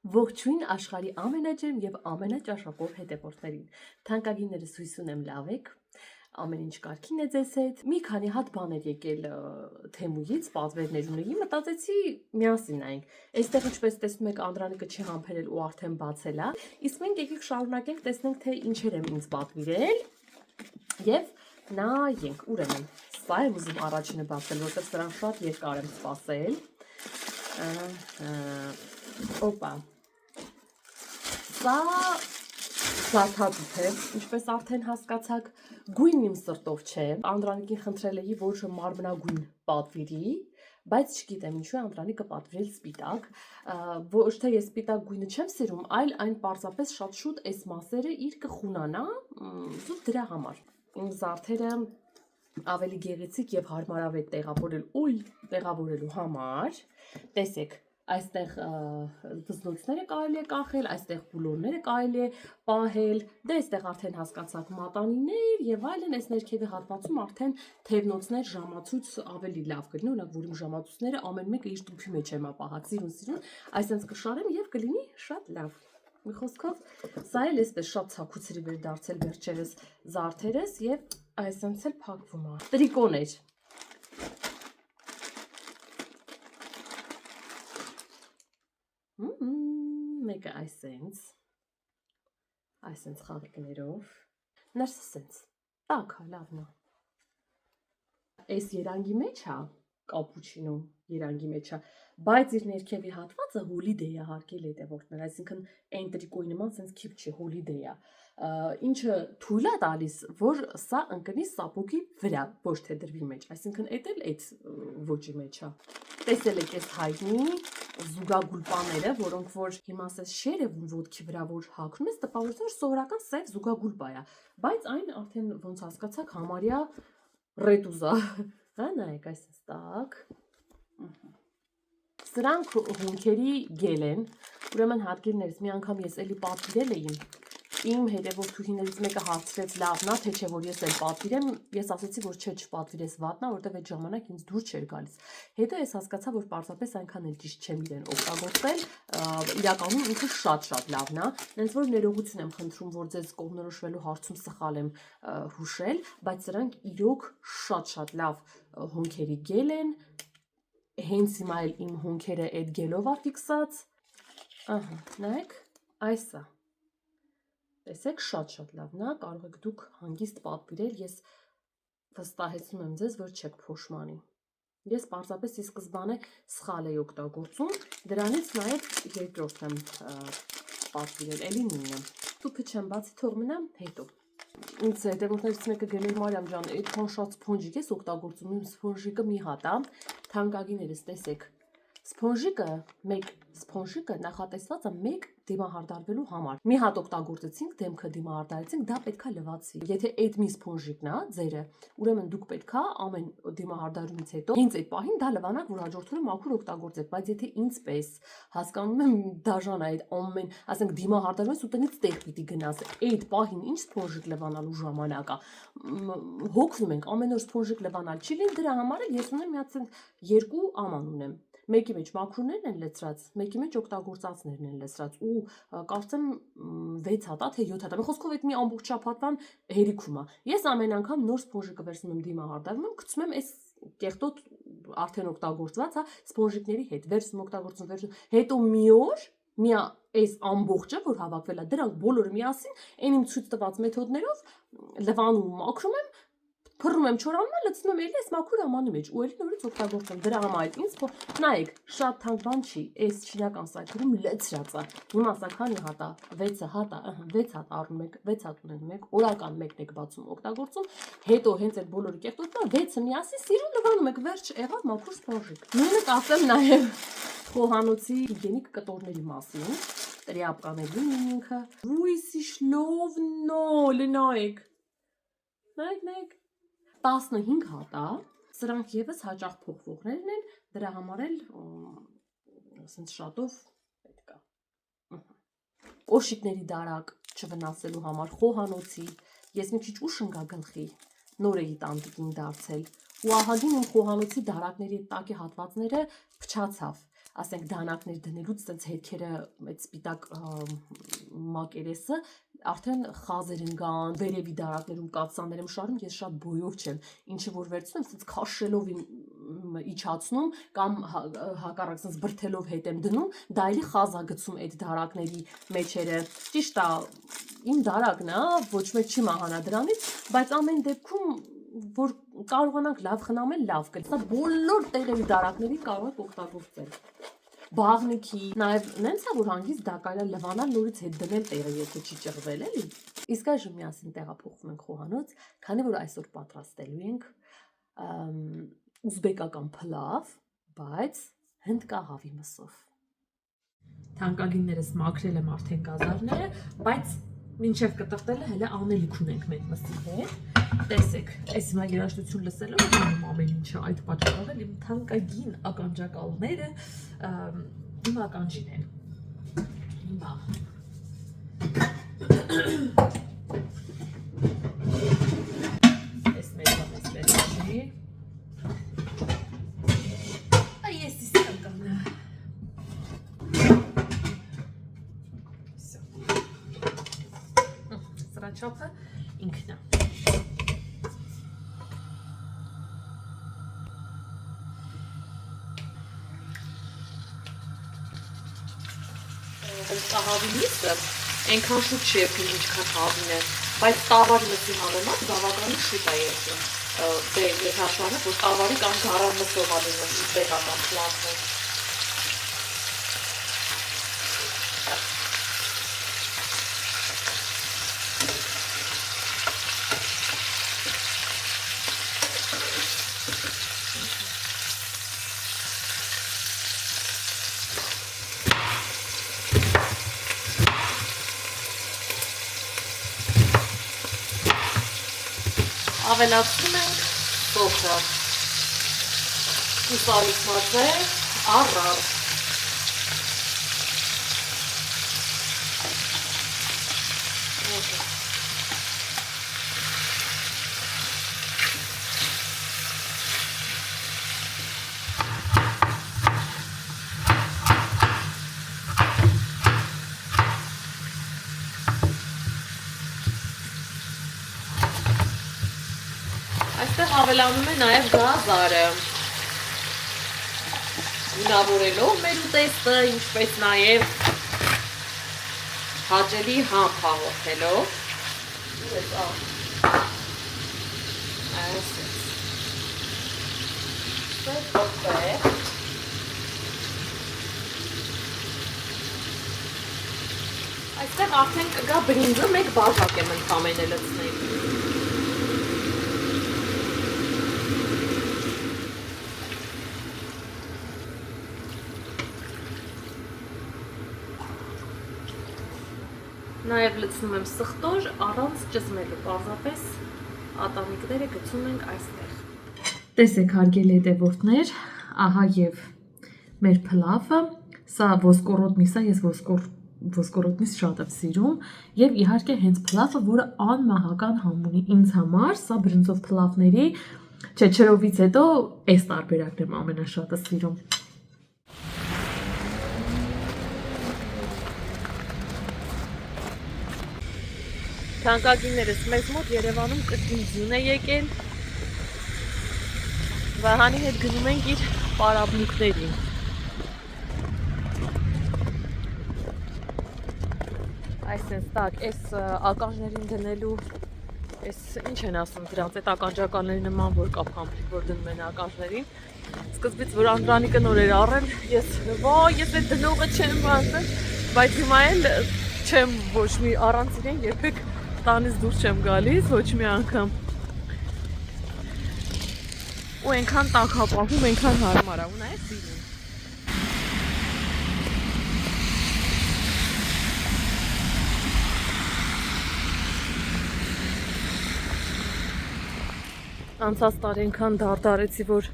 Ողջույն աշխարհի ամենաջերմ եւ ամենաճաշակով հետևորդներին։ Թանկագիններս հույս ունեմ լավ եք։ Ամեն ինչ կարգին է ձեզ հետ։ Մի քանի հատ բաներ եկել թեմուից, պատվերներ ունեի, մտածեցի միասին նայենք։ Այստեղ ինչպես տեսնում եք, Անդրանիկը չի համբերել ու արդեն բացել է։ Իսկ մենք եկեք շարունակենք, տեսնենք թե ինչեր եմ ինձ պատվիրել։ Եվ նայենք, ուրեմն, սա եմ ուզում առաջինը բացել, որտեղ սրան շատ երկար եմ սպասել։ Օպա։ Սա զարդատուփ է, ինչպես արդեն հասկացաք, գույնն իմ սրտով չէ։ Անդրանիկին խնդրել էի, որ մարմնագույն պատվիրի, բայց չգիտեմ ինչու է Անդրանիկը պատվիրել սպիտակ, ոչ թե ես սպիտակ գույնը չեմ սիրում, այլ այն պարզապես շատ շուտ այս մասերը իր կխունանա, զուտ դրա համար։ Իմ զարդերը ավելի գեղեցիկ եւ հարմարավետ տեղավորելու համար, տեսեք, այստեղ վզնոցները կարելի է կախել, այստեղ բուլոնները կարելի է պահել, դե այստեղ արդեն հասկացաք մատանիներ եւ այլն, այս ներքևի հատվածում արդեն թևնոցներ, ժամացույց ավելի լավ կլինի, օրինակ որ իմ ժամացույցները ամեն մեկը իր տուփի մեջ եմ ապահած, սիրուն, այսպես կշարեմ եւ կլինի շատ լավ։ Մի խոսքով, սա էլ էսպես շատ ցաքուցրի վեր դարձել վերջերս զարդերս եւ այսպես էլ փակվում է։ Տրիկոներ։ Մեկը այսպես խաղիկներով, ներսը սենց, տակ է, լավն է։ Այս երանգի մեջ է, կապուչինո երանգի մեջ է, բայց իր ներքևի հատվածը հոլիդեյ է հարկել հետևորդներ, այսինքն այն տրիկոյի նման սենց քիպ չի, հոլիդեյ է, ինչը թույլ է տալիս, որ սա ընկնի սապոգի վրա, ոչ թե դրվի մեջ, այսինքն էդ էլ այդ ոճի մեջ է։ Տեսել եք այս հայտնի զուգագուլպաները, որոնք որ հիմա ասես շերևում ոտքի վրա որ հագնում ես, տպավորություն որ սովորական սև զուգագուլպա է, բայց այն արդեն ոնց հասկացաք համարյա ռետուզա, հա նայեք այսպես տակ։ Սրանք հունքերի գել են, ուրեմն հատկիրներից մի անգամ ես էլի պատվիրել էի, իմ հետևորդուհիներից մեկը հարցրեց լավնա, թե չէ որ ես էլ պատվիրեմ, ես ասեցի որ չէ չպատվիրես վատնա, որտեվ այդ ժամանակ ինձ դուր չէր գալիս։ Հետո ես հասկացա, որ պարզապես այնքան էլ ճիշտ չեմ իրեն օգտագործել, իրականում ինքը շատ լավն է, հենց որ ներողություն եմ խնդրում, որ ձեզ կողմնորոշվելու հարցում սխալ եմ հուշել, բայց սրանք իրոք շատ լավ հունքերի գել են, հենց հիմա էլ իմ հունքերը այդ գելով է ֆիքսած, ահա, նայեք, այս է, տեսեք շատ լավն է, կարող եք դուք հանգիստ պատվիրել, ես վստահեցնում եմ ձեզ, որ չեք փոշմանի, ես պարզապես ի սկզբանե սխալ էի օգտագործում, դրանից նաև երկրորդ եմ պատվիրել, էլի նույնը, տուփը չեմ բացի, թող մնա հետո։ Ինձ հետևորդներից մեկը գնել Մարիամ ջան, այդքան շատ սփոնժիկ ես օգտագործում, իմ սփոնժիկը մի հատ է, թանկագիներս տեսեք, սփոնժիկը նախատեսված է մեկ դիմահարդարվելու համար։ Մի հատ օգտագործեցինք, դեմքը դիմահարդարեցինք, դա պետքա լվացվի։ Եթե այդ մի սփոնժիկն է ձերը, ուրեմն դուք պետքա ամեն դիմահարդարումից հետո հենց այդ պահին դա լվանաք, որ հաջորդ օրը մաքուր օգտագործեք, բայց եթե ինձպես հասկանում եմ դաժան է այդ ամեն, ասենք դիմահարդարումից ու տնից տեղ պիտի գնաս, այդ պահին ինչ սփոնժիկ լվանալու ժամանակ է։ Հոգնում ենք ամեն օր սփոնժիկ լվանալ չի լինի, դրա համար էլ ես ունեմ մի հատ երկու աման ունեմ։ Մեկի մեջ մաքրուներն են լցրած, մեկի մեջ օգտագործածներն են լցրած ու կարծեմ 6 հատ, թե 7 հատ։ Մի խոսքով այդ մի ամբողջ շաբաթվան հերիքում է։ Ես ամեն անգամ նոր սփոնժիկը վերցնում եմ դիմահարդարում եմ, գցում եմ այս կեղտոտ արդեն օգտագործված, հա, սփոնժիկների հետ, վերցնում օգտագործում, հետո մի օր մի այս ամբողջը, որ հավաքվել է, դրանք բոլորը միասին, այն իմ ցույց տված մեթոդներով լվանում ու մաքրում եմ, փռում եմ չորանում, լցնում եմ էլի այս մաքուր ամանի մեջ ու էլի նորից օգտագործում։ Դրա համար ինձ նայեք, շատ թանկ բան չի, այս չինական սայթում լցրած է։ Հիմա սա քանի հատ է, 6 հատ է, 6 հատ առնում եք, 6 հատ ունեն եք, օրական մեկն եք բացում, օգտագործում, հետո հենց այդ բոլորը կեղտոտվա 6-ը միասին սիրուն լվանում եք, վերջ եղավ մաքուր սփոնժիկ։ Նույնը կասեմ նաև խոհանոցի հիգիենիկ կտորների մասին, տրյապկաների ինքը։ Ույսի շլովնո, լնայեք։ Նայեք 15 հատ է, սրանք եւս հաճախ փոխվողներն են, դրա համար էլ ասենց շատով պետք է։ Օշիկների դարակ չվնասելու համար խոհանոցի, ես մի քիչ ուշ ընկա գլխի, նոր էի տանտիկին դարձել, ու ահագին իմ խոհանոցի դարակների տակի հատվածները փչացավ, ասենք դանակներ դնելուց տենց հետքերը այդ սպիտակ մակերեսը արդեն խազեր ընկան, վերևի դարակներում կաթսաներ եմ շարում, ես շատ բոյով չեմ, ինչը որ վերցնում եմ, տենց քաշելով իջացնում կամ հակառակ տենց բրթելով հետ եմ դնում, դա էլի խազա գցում այդ դարակների մեջերը։ Ճիշտ է, իմ դարակն է, ոչ մեկ չի մահանա դրանից, բայց ամեն դեպքում որ կարողանանք լավ խնամել, լավ կլինի։ Սա բոլոր տեղերի դարակներին կարող եք օգտագործել։ Բաղնիքի, նաև նենց է, որ հանգիստ դա կարելի է լվանալ նորից հետ դնել տեղը, եթե չի ճղվել, էլի։ Իսկ այժմ միասին տեղափոխվում ենք խոհանոց, քանի որ այսօր պատրաստելու ենք ուզբեկական փլավ, բայց հնդկահավի մսով։ Թանկագիններս մաքրել եմ արդեն գազարները, բայց մինչև կտրտելը հələ անելիք ունենք մեր մսի հետ։ Տեսեք, այս հիմա երաժշտություն լսելով անում ամեն ինչը, այդ պատճառով էլ իմ թանկագին ականջակալները իմ ականջին են։ Հիմա այս մեր բանից վերջի այս իսկականը սրաչափը ինքն է։ Հավի միսը այնքան շուտ չի եփում, ինչքան հավին է, բայց տավարի մսի համեմատ բավականին շուտ է եփում։ Դե եթե հաշվառենք, որ տավարի կամ գարան մսով ալնում ուզբեկական փլավը։ Ավելացնում ենք սոխը, հուսալիքված է, առար։ Այստեղ ավելանում է նաև գազարը, գունավորելով մեր ուտեստը, ինչպես նաև հաճելի համ հաղորդելով։ Այստեղ արդեն կգա բրինձը, մեկ բաժակ եմ ընդամենը լցնել։ Նաև լցնում եմ սխտոր, առանց ճզմելու, պարզապես ատամիկները գցում ենք այստեղ։ Տեսեք հարգելի հետևորդներ, ահա եւ մեր փլավը, սա ոսկորոտ միս է, ես ոսկորոտ միս շատ եմ սիրում, եւ իհարկե հենց փլավը, որը անմահական համ ունի ինձ համար, սա բրինձով փլավների, չերովից հետո այս տարբերակն եմ ամենաշատը սիրում։ Թանկագիններս, մեզ մոտ Երևանում կրկին ձյուն է եկել, Վահանի հետ գնում ենք իր պարապմունքներին։ Այսպես տակ, այս ականջներին դնելու, այս ինչ են ասում դրանց, այդ ականջականների նման որ կա փամփիկ, որ դնում են ականջներին։ Սկզբից որ Անդրանիկը նոր էր առել, ես այդ դնողը չեմ վազել, բայց հիմա էլ չեմ ոչ մի առանց իրեն երբեք տանից դուրս չեմ գալիս, ոչ մի անգամ։ Ու այնքան տաք հապահում, այնքան հարմար է, ու նաև սիրում։ Անցած տարի այնքան դարդարեցի, որ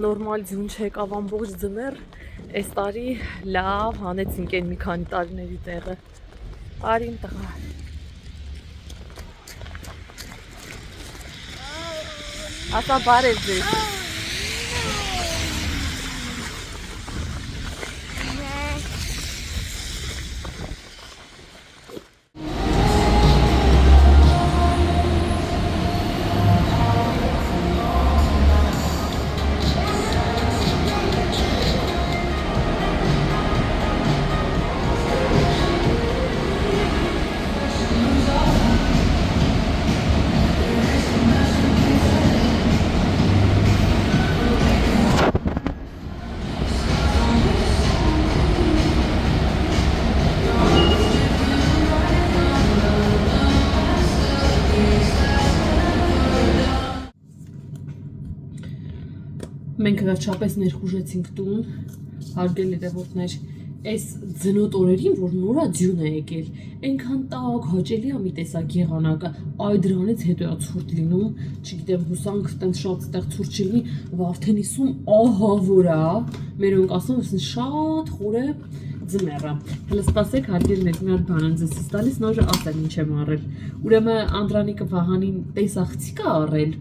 նորմալ ձյուն չեկավ ամբողջ ձմեռ, այս տարի լավ հանեցինք այն մի քանի տարիների տեղը։ Արին տղա։ Ասա բարև ձեզ։ Մենք վերջապես ներխուժեցինք տուն, հարգելի տևորդներ, այս ձնոտ օրերին, որ նորա ձյուն է եկել, այնքան տակ, հաճելի է մի տեսակ եղանակը, այ դրանից հետո է ցուրտ լինում, չգիտեմ, հուսանք տենց շատ ստեղ ցուրտ չլինի, Վարդենիսում ահա որ է, մերոնք ասում են շատ խորը ձմեռը։ Հələ սպասեք, հարգելիներ, մի հատ բան եմ ձեզ տալիս, նոր ասեմ ինչ եմ առել։ Ուրեմն Անդրանիկը Վահանին տեսախցիկ է առել,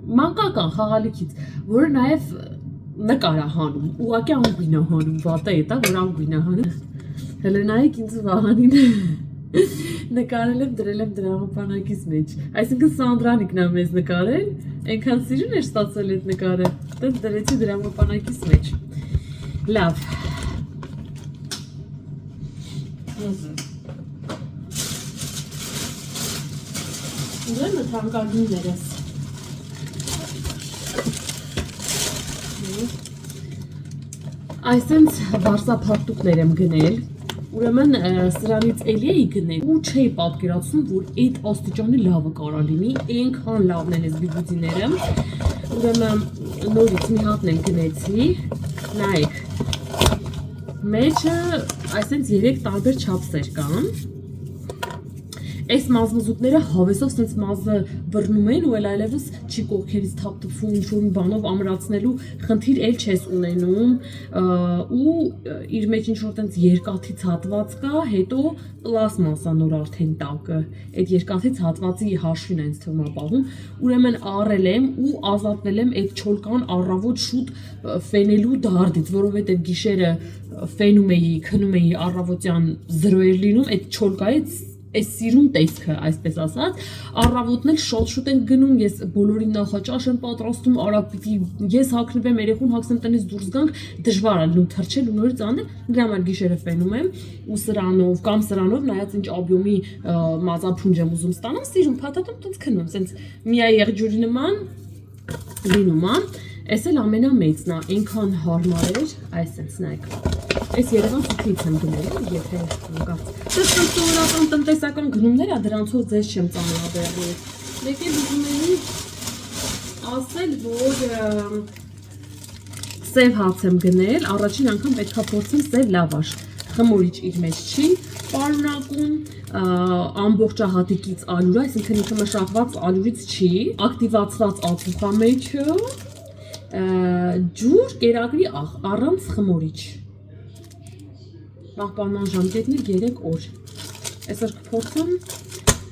մանկական խաղալիքից, որը նաև նկար է հանում, ուղղակի անգույն է հանում, վատը է դա, որ անգույն է հանում։ Հələ նայեք ինձ Վահանին նկարել եմ, դրել եմ դրամապանակից մեջ։ Այսինքն Սանդրանիկն է մեզ նկարել, այնքան սիրուն էր ստացել այդ նկարը, դες դրեցի դրամապանակից մեջ։ Լավ։ Ուրեմն թանկագիններս Այսենց վարսափարտուկներ եմ գնել, ուրեմն սրանից էլի էի գնել ու չէի պատկերացնում, որ այդ աստիճանի լավը կարա լինի, այնքան լավն են այս բիբուծիները, ուրեմն նորից մի հատն եմ գնեցի, նայեք, մեջը այսենց 3 տարբեր չափսեր կան, Այս մազմզուկները հավեսով սենց մազը բռնում են ու այլևս չի կողքերից թափթփվում ինչ-որ մի բանով ամրացնելու խնդիր էլ չես ունենում ու իր մեջ ինչ-որ տենց երկաթից հատված կա, հետո պլաստմասա նոր արդեն տակը, այդ երկաթից հատվածի հաշվին է ինձ թվում ապահում, ուրեմն առել եմ ու ազատվել եմ այդ չոլկան առավոտ շուտ ֆենելու դարդից, որովհետև գիշերը ֆենում էի, քնում էի առավոտյան 0 էր լինում, այդ չոլկայից Այս սիրուն տեսքը, այսպես ասած, առավոտն էլ շոտ են գնում, ես բոլորին նախաճաշ եմ պատրաստում, արագ պիտի ես հագնվեմ, երեխուն հագնեմ տնից դուրս գանք, դժվար է լինում թռչել ու նորից անել, դրա համար գիշերը ֆենում եմ ու սրանով կամ սրանով նայած ինչ աբյոմի մազափունջ եմ ուզում ստանամ, սիրուն փաթաթում տենց քնում, սենց միայեղ ջուրի նման լինում է, այս էլ ամենամեծն է, այնքան հարմար էր, այսպես նայեք Այս Երևան City-ից եմ գնել, եթե կարծ։ Դες սովորական տնտեսական գնումներ է, դրանցով ձեզ չեմ ծանոթաբերել։ Եկել ուզում էի ասել, որ սև հաց եմ գնել, առաջին անգամ պետք է փորձեմ սև լավաշ։ Խմորիչ իր մեջ չի պարունակում, ամբողջահատիկից ալյուր, այսինքն ինքը մշակված ալյուրից չի, ակտիվացված ածուխ է մեջը, ջուր, կերակրի աղ, առանց խմորիչ։ Պահպանման ժամկետն է 3 օր։ Այսօր կփորձեմ,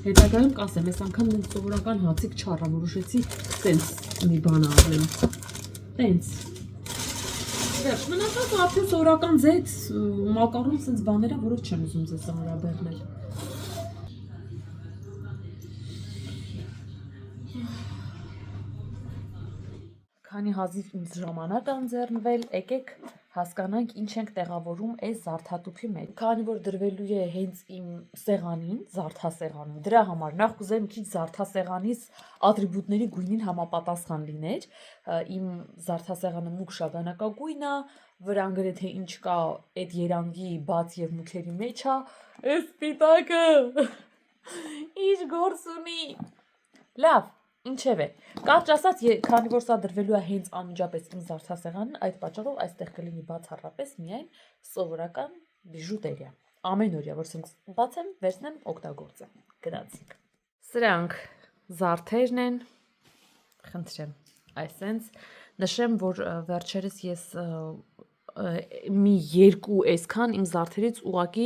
հետագայում կասեմ, այս անգամ սովորական հացիկ չառա, որոշեցի տենց մի բան առնեմ։ Տենց։ Վերջ, մնացած արդեն սովորական ձեթ, մակարոն սենց բաները, որով չեմ ուզում ձեզ ծանրաբեռնել։ Քանի հազիվ ինձ ժամանակ անձեռնվել, եկեք հասկանանք ինչ ենք տեղավորում այս զարդատուփի մեջ։ Քանի որ դրվելու է հենց իմ սեղանին, զարդասեղանին, դրա համար նախ կուզեմ քիչ զարդասեղանից ատրիբուտների գույնին համապատասխան լիներ։ Իմ զարդասեղանը մուգ շագանակագույն է, վրան գրեթե ինչ կա այդ երանգի բաց եւ մուքերի մեջ է, այս սպիտակը ինչ գործ ունի։ Լավ Ինչևէ, կարճ ասած, քանի որ սա դրվելու է հենց անմիջապես իմ զարդասեղանին, այդ պատճառով այստեղ կլինի բացառապես միայն սովորական բիժուտերիա։ Ամենօրյա, որ սենց բացեմ, վերցնեմ, օգտագործեմ։ Գնացինք։ Սրանք զարդերն են, խնդրեմ, այսենց նշեմ, որ վերջերս ես մի 2 այսքան իմ զարդերից ուղակի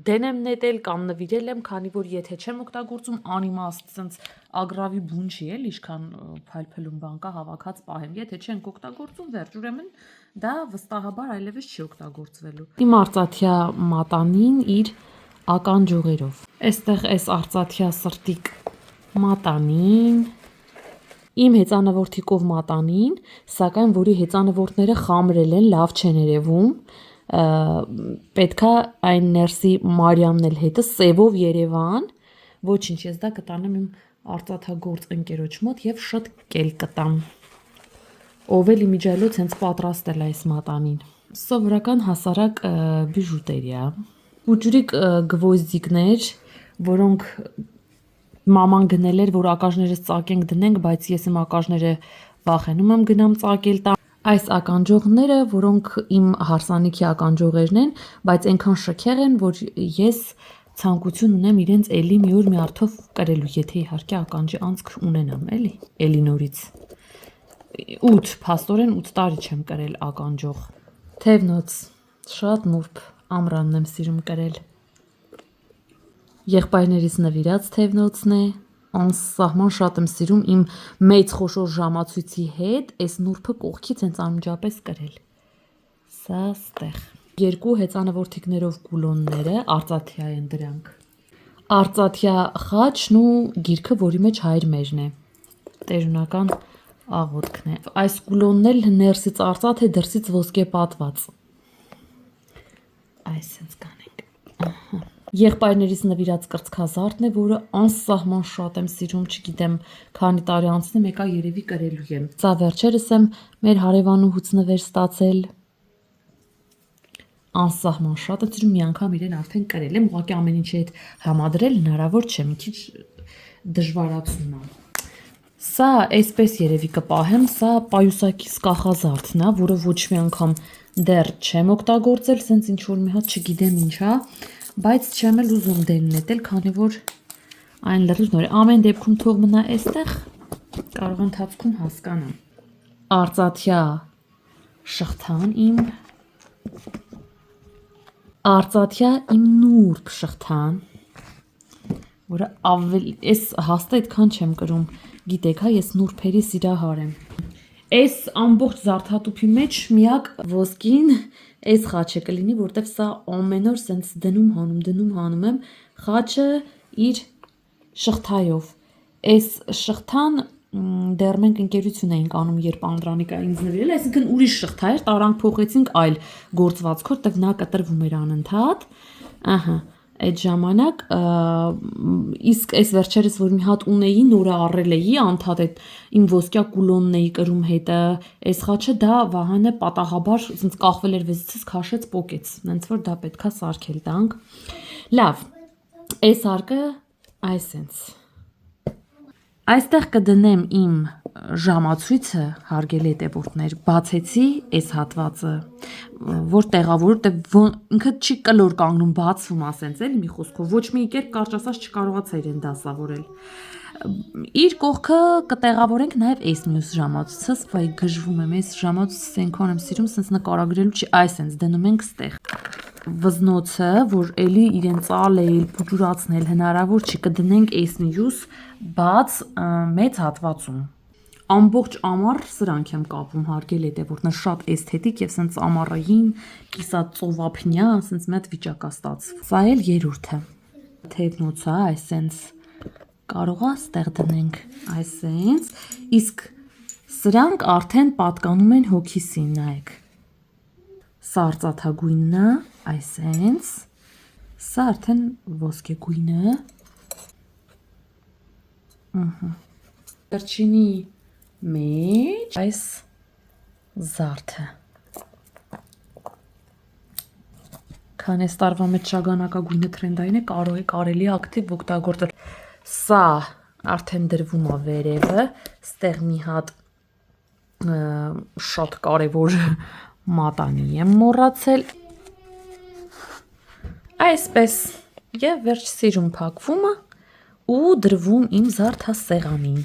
դեն եմ նետել կամ նվիրել եմ, քանի որ եթե չեմ օգտագործում անիմաստ սենց ագրավի բուն չի էլ, իշքան փայլփլում բան կա հավաքած պահեմ, եթե չենք օգտագործում վերջ, ուրեմն դա վստահաբար այլևս չի օգտագործվելու։ Իմ արծաթյա մատանին իր ականջողերով։ Այստեղ այս արծաթյա սրտիկ մատանին Իմ հեծանվորդիկով մատանին, սակայն որի հեծանվորդները խամրել են, լավ չեն երևում, պետքա այն ներսի Մարիամն էլ հետը սևով Երևան, ոչինչ, ես դա կտանեմ իմ արծաթագործ ընկերոջ մոտ եւ շատ կել կտամ։ Ով էլ իմիջայլոց հենց պատրաստել է այս մատանին։ Սովորական հասարակ բիժուտերիա։ Ուջուրիկ գվոզդիկներ, որոնք Մաման գնել էր, որ ակաժներս ծակենք դնենք, բայց ես իմ ակաժները վախենում եմ գնամ ծակել տա։ Այս ականջողները, որոնք իմ հարսանիքի ականջողերն են, բայց այնքան շքեղ են, որ ես ցանկություն ունեմ իրենց էլի մի օր մի արդով կրելու, եթե իհարկե ականջի անցք ունենամ, էլի, էլի նորից։ 8, փաստորեն 8 տարի չեմ կրել ականջող։ Թևնոց, շատ նուրբ, ամրանն եմ սիրում կրել։ Եղբայրներից նվիրած թևնոցն է, անսահման շատ եմ սիրում իմ մեծ խոշոր ժամացույցի հետ այս նուրբը կողքից հենց անմիջապես կրել։ Սա ստեղ։ 2 հեծանվորդիկներով կուլոնները, արծաթյա են դրանք։ Արծաթյա խաչն ու գիրքը, որի մեջ հայր մերն է։ Տերունական աղոթքն է։ Այս կուլոնն էլ ներսից արծաթ է, դրսից ոսկե պատված։ Այսպես կանենք։ Եղբայրներից նվիրած կրծքազարդն է, որը անսահման շատ եմ սիրում, չգիտեմ, քանի տարի անցնի, մեկա երևի կրելու եմ։ Սա վերջերս եմ մեր հարևանուհուց նվեր ստացել։ Անսահման շատ եմ սիրում, մի անգամ իրեն արդեն կրել եմ, ուղղակի ամեն ինչի հետ համադրել հնարավոր չէ, մի քիչ դժվարացնում է։ Սա այսպես երևի կպահեմ, սա պայուսակիս կախազարդն է, որը ոչ մի անգամ դեռ չեմ օգտագործել, սենց ինչ որ մի հատ չգիտեմ ինչա, բայց չեմ էլ ուզում դեն նետել, քանի որ այն լրիվ նոր է։ Ամեն դեպքում թող մնա այստեղ, կարող ընթացքում հասկանամ։ Արծաթյա շղթան իմ, արծաթյա իմ նուրբ շղթան, որը ավելի, ես հաստատ այդքան չեմ կրում, գիտեք, հա, ես նուրբերի սիրահար եմ։ Այս ամբողջ զարդատուփի մեջ միակ ոսկին այս խաչը կլինի, որտեվ սա ամեն օր սենց դնում հանում եմ խաչը իր շղթայով։ Այս շղթան դեռ մենք ընկերություն էինք անում, երբ Անդրանիկա ինձ նվիրել, այսինքն ուրիշ շղթա էր, տարանք փոխեցինք այլ գործվածքով, որտեվ նա կտրվում էր անընդհատ։ Ահա, այդ ժամանակ իսկ այս վերջերս որ մի հատ ունեի, նորը առել էի, անդադ այդ իմ ոսկյա կուլոնն էի կրում հետը, այս խաչը դա Վահանը պատահաբար ասենց կախվել էր վեզիցից, քաշեց, պոկեց, հենց որ դա պետքա սարքել տանք։ Լավ, այս հարկը այսենց։ Այստեղ կդնեմ իմ ժամացույցը, հարգելի հետևորդներ, բացեցի այս հատվածը, որ տեղավոր, ինքը չի կլոր կանգնում, բացվում ասենց էլի մի խոսքով, ոչ մի կերպ կարճ ասած չկարողացա իրեն դասավորել։ Իր կողքը կտեղավորենք նաև այս մյուս ժամացույցս, վայ գժվում եմ, այս ժամացույցս այնքան եմ սիրում, սենց նկարագրելու չի, այսենց դնում ենք ստեղ։ Վզնոցը, որ էլի իրեն ծալել, փուջուրացնել հնարավոր չի, կդնենք այս մյուս բաց մեծ հատվածում։ Ամբողջ ամառ սրանք եմ կապում, հարգելի հետևորդներ, շատ էսթետիկ եւ սենց ամառային, կիսածովափնյա, սենց մի հատ վիճակա ստացվում։ Սա էլ երրորդը։ Թևնոցը, այսենց կարողա ստեղ դնենք, այսենց, իսկ սրանք արդեն պատկանում են հոգիսին, նայեք։ Սա արծաթագույնն է, այսենց, սա արդեն ոսկեգույնը։ Վերջինի մեջ այս զարդը։ Քան այս տարվա մեջ շագանակագույնը թրենդային է, կարելի է ակտիվ օգտագործել։ Սա արդեն դրվում է վերևը, ստեղ մի հատ շատ կարևոր մատանի եմ մոռացել։ Այսպես, եւ վերջ սիրուն փակվում է ու դրվում իմ զարդասեղանին։